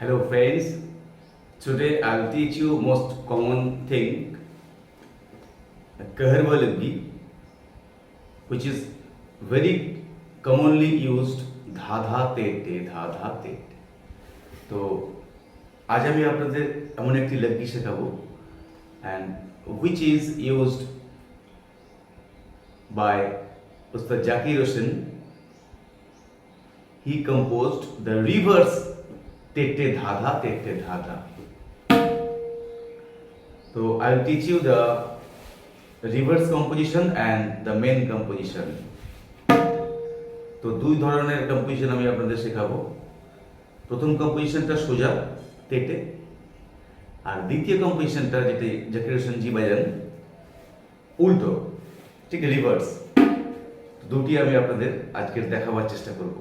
Hello friends, today I'll teach you most common thing, Kaharvalagi, which is very commonly used ধাধা তেটে ধাধা তেটে। তো আজ আমি আপনাদের এমন একটি লগ্গি শেখাবো and which is used by Ustad Zakir Hussian. He composed the reverse tete dhadha tete dhadha. So I will teach you the reverse composition and the main composition. তো দুই ধরনের কম্পোজিশন আমি আপনাদের শেখাবো। প্রথম কম্পোজিশনটা সোজা তেটে, আর দ্বিতীয় কম্পোজিশনটা যেটা জাকির হোসেন জি বাজান উল্টো, ঠিক রিভার্স। দুটি আমি আপনাদের আজকে দেখাবার চেষ্টা করব।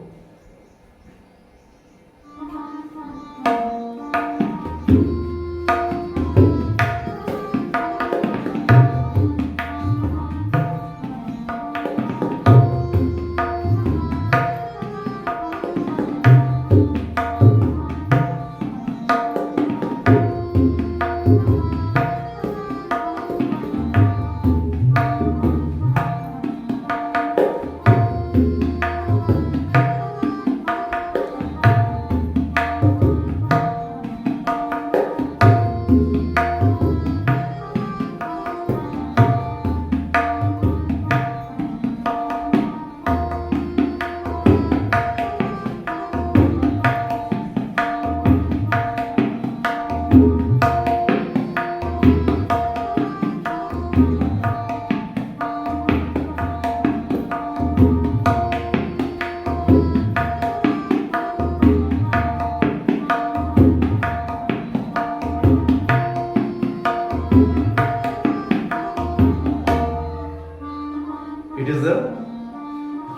It is a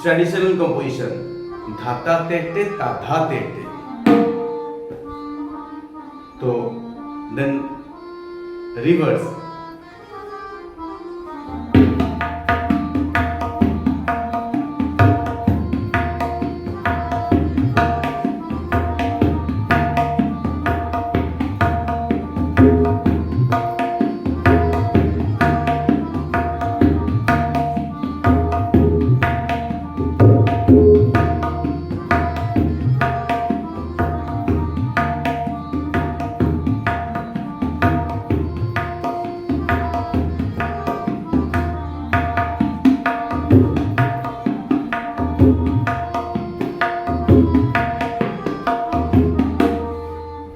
traditional composition. Dhata tete tadha tete. So then reverse.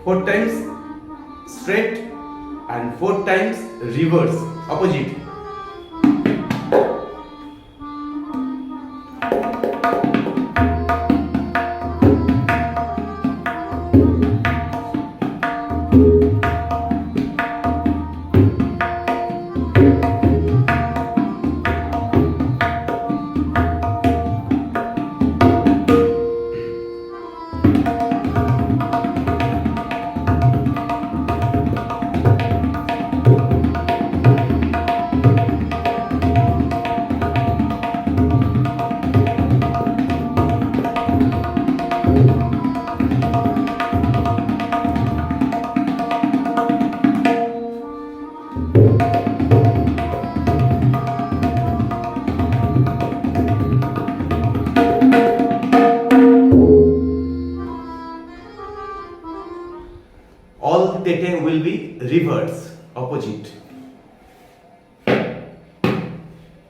Four times straight and four times reverse, opposite. All tete will be reverse, opposite.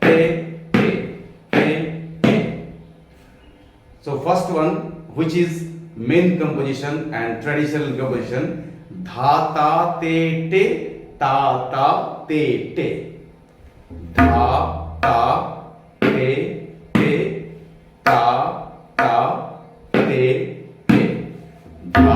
Te, te, te, te. So first one, which is main composition and traditional composition, dha ta te te ta ta te te. Dha ta te te ta ta te te. Dha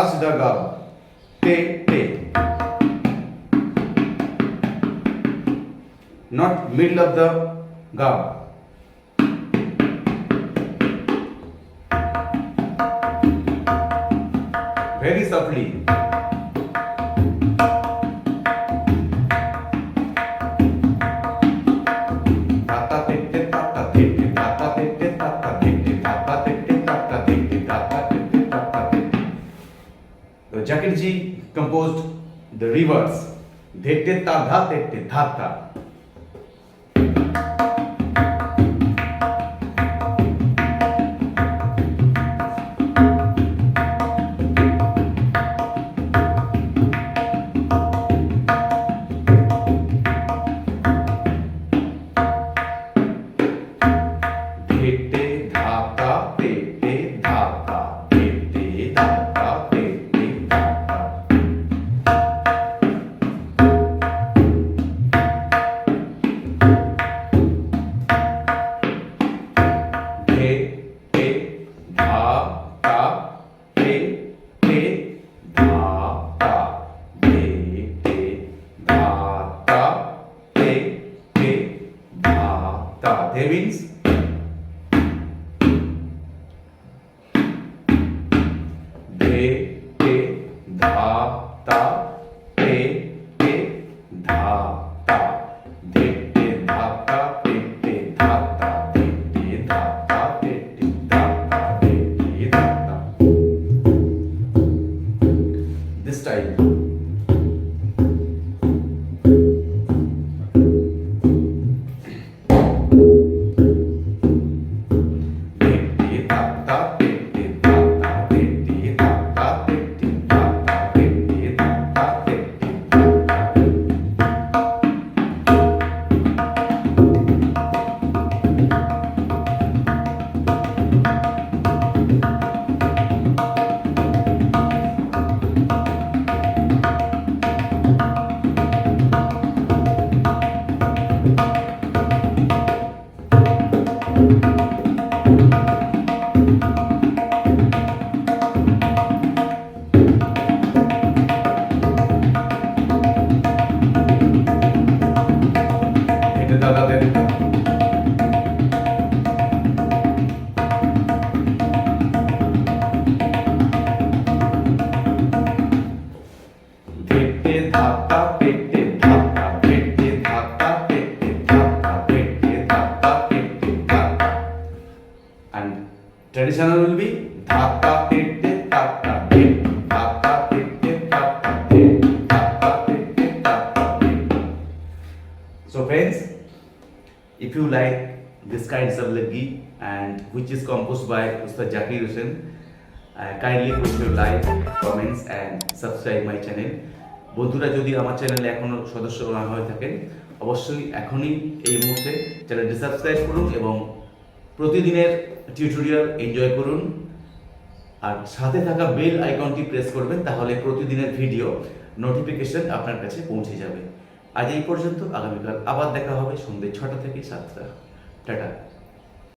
touch the gab. Te, te. Not middle of the gab. Very softly. Zakir ji composed the reverse. Dhete ta dha dhete dha tha. There means de, te, dha, ta, te, dha, ta, de, te, dha, ta, te, dha, ta, de, te, dha, ta, te, dha, ta, de, te, dha, ta. This time. Traditional will be dha ta te te ta ta te, dha ta te te ta ta te, dha ta te te ta ta te. So friends, if you like this kinds of lagi and which is composed by Ustad Zakir Hussian, kindly put your like, comments and subscribe my channel. বন্ধুরা যদি আমার চ্যানেলে এখনো সদস্য না হয়ে থাকেন অবশ্যই এখনই এই মুহূর্তে চ্যানেলটি সাবস্ক্রাইব করুন এবং প্রতিদিনের টিউটোরিয়াল এনজয় করুন আর সাথে থাকা বেল আইকনটি প্রেস করবেন তাহলে প্রতিদিনের ভিডিও নোটিফিকেশন আপনার কাছে পৌঁছে যাবে। আজ এই পর্যন্ত, আগামীকাল আবার দেখা হবে সন্ধ্যে 6টা থেকে 7টা। টাটা।